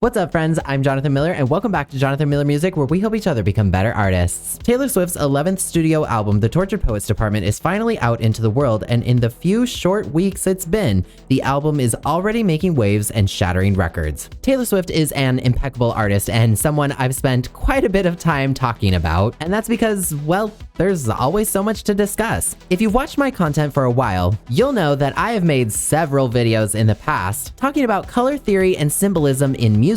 What's up, friends? I'm Jonathan Miller, and welcome back to Jonathan Miller Music, where we help each other become better artists. Taylor Swift's 11th studio album, The Tortured Poets Department, is finally out into the world, and in the few short weeks it's been, the album is already making waves and shattering records. Taylor Swift is an impeccable artist and someone I've spent quite a bit of time talking about, and that's because, well, there's always so much to discuss. If you've watched my content for a while, you'll know that I have made several videos in the past talking about color theory and symbolism in music.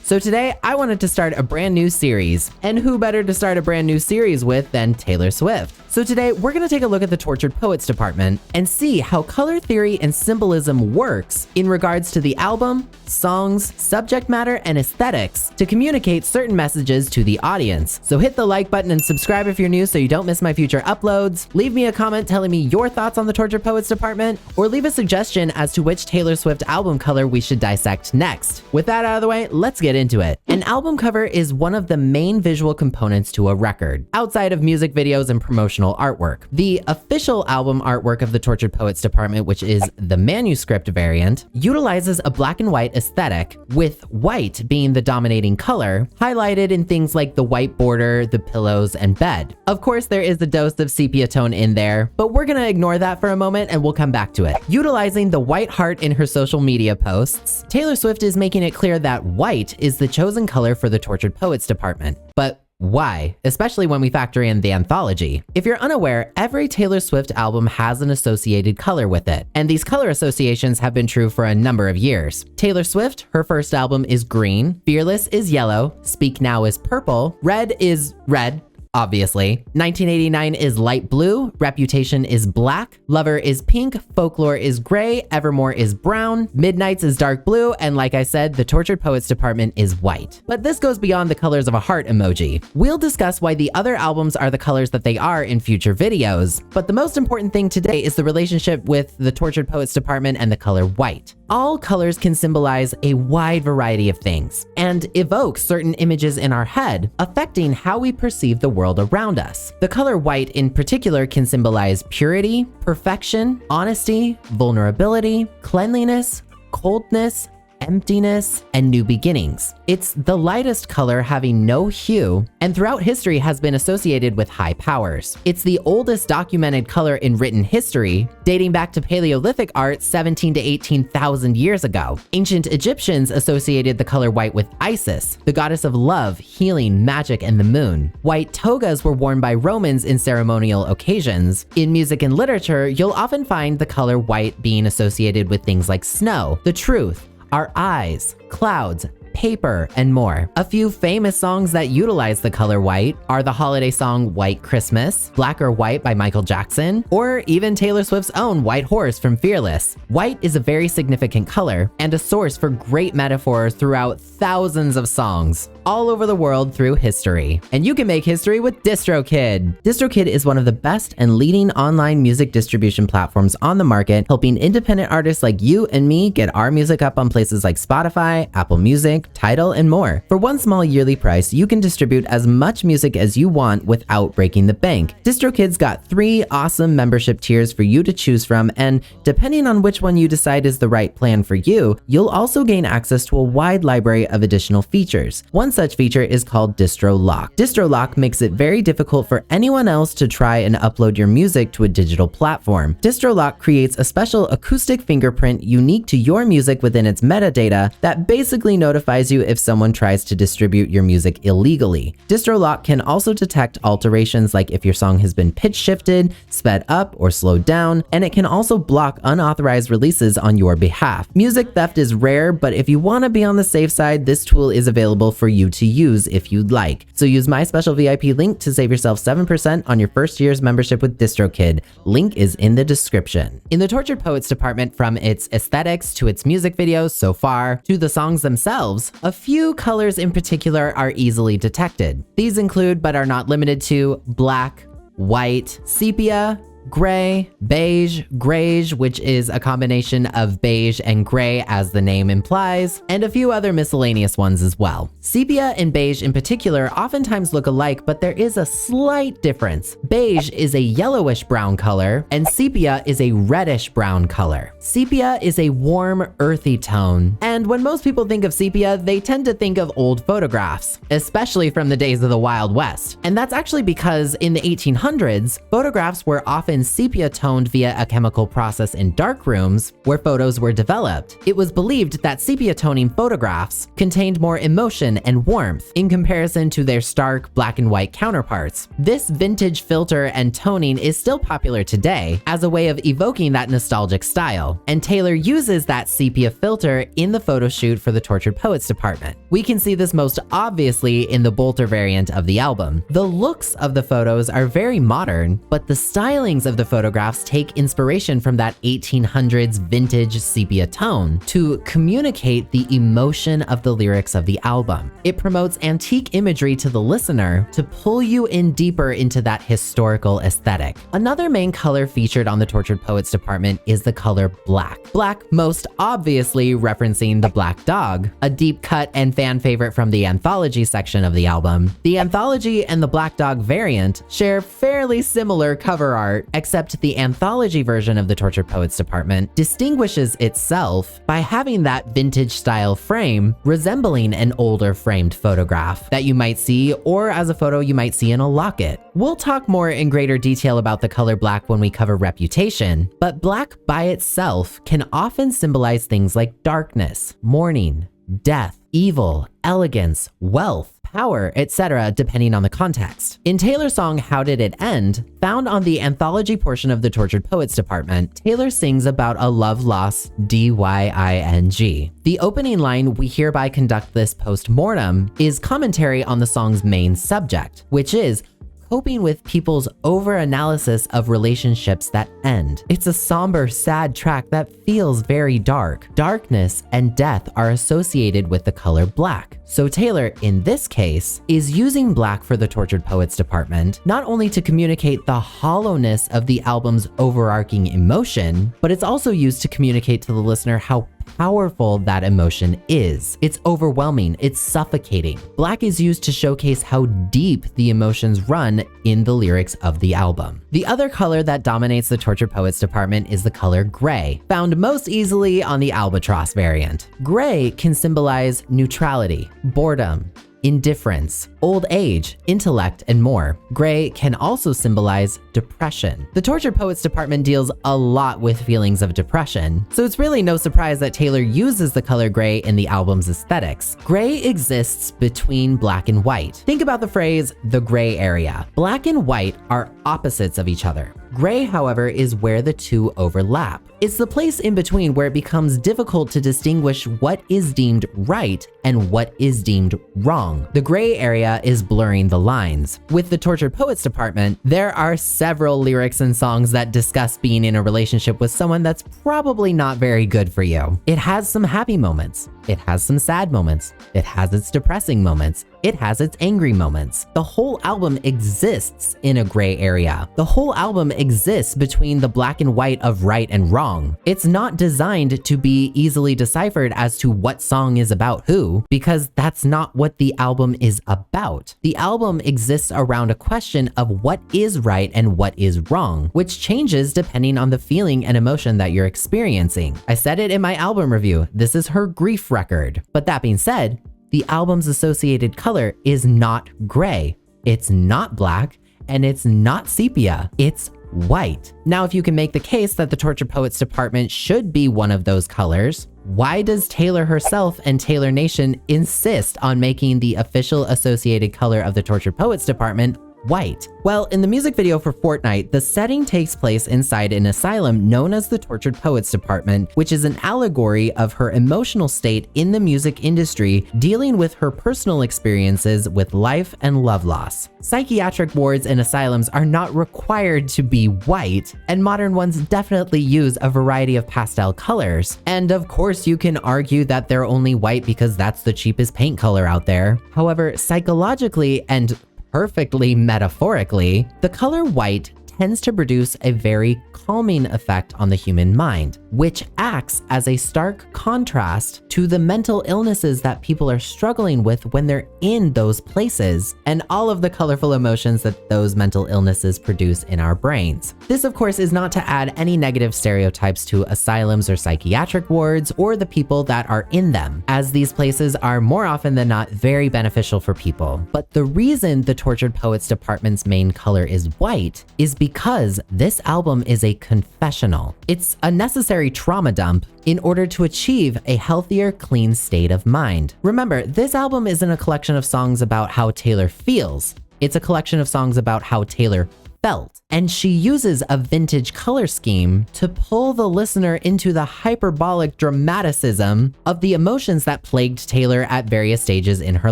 So today I wanted to start a brand new series. And who better to start a brand new series with than Taylor Swift? So today we're gonna take a look at the Tortured Poets Department and see how color theory and symbolism works in regards to the album, songs, subject matter, and aesthetics to communicate certain messages to the audience. So hit the like button and subscribe if you're new so you don't miss my future uploads. Leave me a comment telling me your thoughts on the Tortured Poets Department, or leave a suggestion as to which Taylor Swift album color we should dissect next. With that out of the way, let's get into it. An album cover is one of the main visual components to a record, outside of music videos and promotional artwork. The official album artwork of the Tortured Poets Department, which is the manuscript variant, utilizes a black and white aesthetic, with white being the dominating color, highlighted in things like the white border, the pillows, and bed. Of course, there is a dose of sepia tone in there, but we're gonna ignore that for a moment and we'll come back to it. Utilizing the white heart in her social media posts, Taylor Swift is making it clear that white is the chosen color for the Tortured Poets Department. But why? Especially when we factor in the anthology. If you're unaware, every Taylor Swift album has an associated color with it, and these color associations have been true for a number of years. Taylor Swift, her first album is green, Fearless is yellow, Speak Now is purple, Red is red, obviously. 1989 is light blue, Reputation is black, Lover is pink, Folklore is gray, Evermore is brown, Midnights is dark blue, and like I said, the Tortured Poets Department is white. But this goes beyond the colors of a heart emoji. We'll discuss why the other albums are the colors that they are in future videos, but the most important thing today is the relationship with the Tortured Poets Department and the color white. All colors can symbolize a wide variety of things and evoke certain images in our head, affecting how we perceive the world around us. The color white in particular can symbolize purity, perfection, honesty, vulnerability, cleanliness, coldness, emptiness, and new beginnings. It's the lightest color, having no hue, and throughout history has been associated with high powers. It's the oldest documented color in written history, dating back to Paleolithic art 17 to 18,000 years ago. Ancient Egyptians associated the color white with Isis, the goddess of love, healing, magic, and the moon. White togas were worn by Romans in ceremonial occasions. In music and literature, you'll often find the color white being associated with things like snow, the truth, our eyes, clouds, paper, and more. A few famous songs that utilize the color white are the holiday song White Christmas, Black or White by Michael Jackson, or even Taylor Swift's own White Horse from Fearless. White is a very significant color and a source for great metaphor throughout thousands of songs all over the world through history. And you can make history with DistroKid. DistroKid is one of the best and leading online music distribution platforms on the market, helping independent artists like you and me get our music up on places like Spotify, Apple Music, Tidal, and more. For one small yearly price, you can distribute as much music as you want without breaking the bank. DistroKid's got 3 awesome membership tiers for you to choose from, and depending on which one you decide is the right plan for you, you'll also gain access to a wide library of additional features. One such feature is called Distro Lock. Distro Lock makes it very difficult for anyone else to try and upload your music to a digital platform. Distro Lock creates a special acoustic fingerprint unique to your music within its metadata that basically notifies you if someone tries to distribute your music illegally. Distro Lock can also detect alterations, like if your song has been pitch shifted, sped up, or slowed down, and it can also block unauthorized releases on your behalf. Music theft is rare, but if you want to be on the safe side, this tool is available for you to use if you'd like. So use my special VIP link to save yourself 7% on your first year's membership with DistroKid. Link is in the description. In the Tortured Poets Department, from its aesthetics to its music videos so far to the songs themselves, a few colors in particular are easily detected. These include, but are not limited to, black, white, sepia, gray, beige, greige, which is a combination of beige and gray as the name implies, and a few other miscellaneous ones as well. Sepia and beige in particular oftentimes look alike, but there is a slight difference. Beige is a yellowish brown color, and sepia is a reddish brown color. Sepia is a warm, earthy tone, and when most people think of sepia, they tend to think of old photographs, especially from the days of the Wild West. And that's actually because in the 1800s, photographs were often sepia toned via a chemical process in dark rooms where photos were developed. It was believed that sepia toning photographs contained more emotion and warmth in comparison to their stark black and white counterparts. This vintage filter and toning is still popular today as a way of evoking that nostalgic style, and Taylor uses that sepia filter in the photo shoot for the Tortured Poets department. We can see this most obviously in the Bolter variant of the album. The looks of the photos are very modern, but the stylings of the photographs take inspiration from that 1800s vintage sepia tone to communicate the emotion of the lyrics of the album. It promotes antique imagery to the listener to pull you in deeper into that historical aesthetic. Another main color featured on the Tortured Poets department is the color black. Black most obviously referencing the Black Dog, a deep cut and fan favorite from the anthology section of the album. The anthology and the Black Dog variant share fairly similar cover art, except the anthology version of the Tortured Poets department distinguishes itself by having that vintage style frame resembling an older framed photograph that you might see, or as a photo you might see in a locket. We'll talk more in greater detail about the color black when we cover Reputation, but black by itself can often symbolize things like darkness, mourning, death, evil, elegance, wealth, power, etc., depending on the context. In Taylor's song How Did It End, found on the anthology portion of the Tortured Poets department, Taylor sings about a love lost dying. The opening line, "We hereby conduct this post-mortem," is commentary on the song's main subject, which is coping with people's over-analysis of relationships that end. It's a somber, sad track that feels very dark. Darkness and death are associated with the color black. So Taylor, in this case, is using black for the Tortured Poets department, not only to communicate the hollowness of the album's overarching emotion, but it's also used to communicate to the listener how powerful that emotion is. It's overwhelming, it's suffocating. Black is used to showcase how deep the emotions run in the lyrics of the album. The other color that dominates the Tortured Poets department is the color gray, found most easily on the Albatross variant. Gray can symbolize neutrality, boredom, indifference, old age, intellect, and more. Gray can also symbolize depression. The Tortured Poets department deals a lot with feelings of depression, so it's really no surprise that Taylor uses the color gray in the album's aesthetics. Gray exists between black and white. Think about the phrase, the gray area. Black and white are opposites of each other. Gray, however, is where the two overlap. It's the place in between where it becomes difficult to distinguish what is deemed right and what is deemed wrong. The gray area is blurring the lines. With the Tortured Poets department, there are several lyrics and songs that discuss being in a relationship with someone that's probably not very good for you. It has some happy moments. It has some sad moments. It has its depressing moments. It has its angry moments. The whole album exists in a gray area. The whole album exists between the black and white of right and wrong. It's not designed to be easily deciphered as to what song is about who, because that's not what the album is about. The album exists around a question of what is right and what is wrong, which changes depending on the feeling and emotion that you're experiencing. I said it in my album review, this is her grief record. But that being said, the album's associated color is not gray, it's not black, and it's not sepia, it's white. Now, if you can make the case that the Tortured Poets department should be one of those colors, why does Taylor herself and Taylor Nation insist on making the official associated color of the Tortured Poets department white? Well, in the music video for Fortnight, the setting takes place inside an asylum known as the Tortured Poets department, which is an allegory of her emotional state in the music industry, dealing with her personal experiences with life and love loss. Psychiatric wards and asylums are not required to be white, and modern ones definitely use a variety of pastel colors. And of course, you can argue that they're only white because that's the cheapest paint color out there. However, psychologically and perfectly metaphorically, the color white tends to produce a very calming effect on the human mind, which acts as a stark contrast to the mental illnesses that people are struggling with when they're in those places and all of the colorful emotions that those mental illnesses produce in our brains. This, of course, is not to add any negative stereotypes to asylums or psychiatric wards or the people that are in them, as these places are more often than not very beneficial for people. But the reason the Tortured Poets Department's main color is white is because this album is a confessional. It's a necessary trauma dump in order to achieve a healthier, clean state of mind. Remember, this album isn't a collection of songs about how Taylor feels. It's a collection of songs about how Taylor felt. And she uses a vintage color scheme to pull the listener into the hyperbolic dramaticism of the emotions that plagued Taylor at various stages in her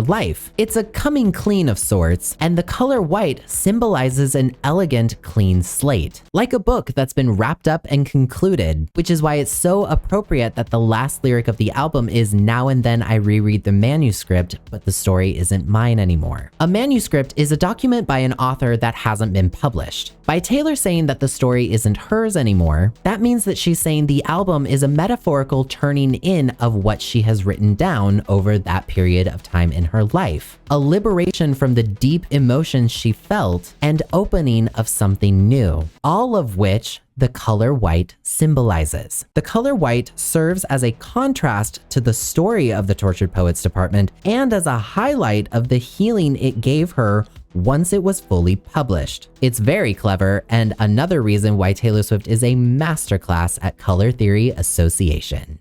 life. It's a coming clean of sorts, and the color white symbolizes an elegant, clean slate, like a book that's been wrapped up and concluded, which is why it's so appropriate that the last lyric of the album is "Now and then I reread the manuscript, but the story isn't mine anymore." A manuscript is a document by an author that hasn't been published. By Taylor saying that the story isn't hers anymore, that means that she's saying the album is a metaphorical turning in of what she has written down over that period of time in her life. A liberation from the deep emotions she felt and opening of something new, all of which the color white symbolizes. The color white serves as a contrast to the story of the Tortured Poets Department and as a highlight of the healing it gave her once it was fully published. It's very clever, and another reason why Taylor Swift is a masterclass at color theory association.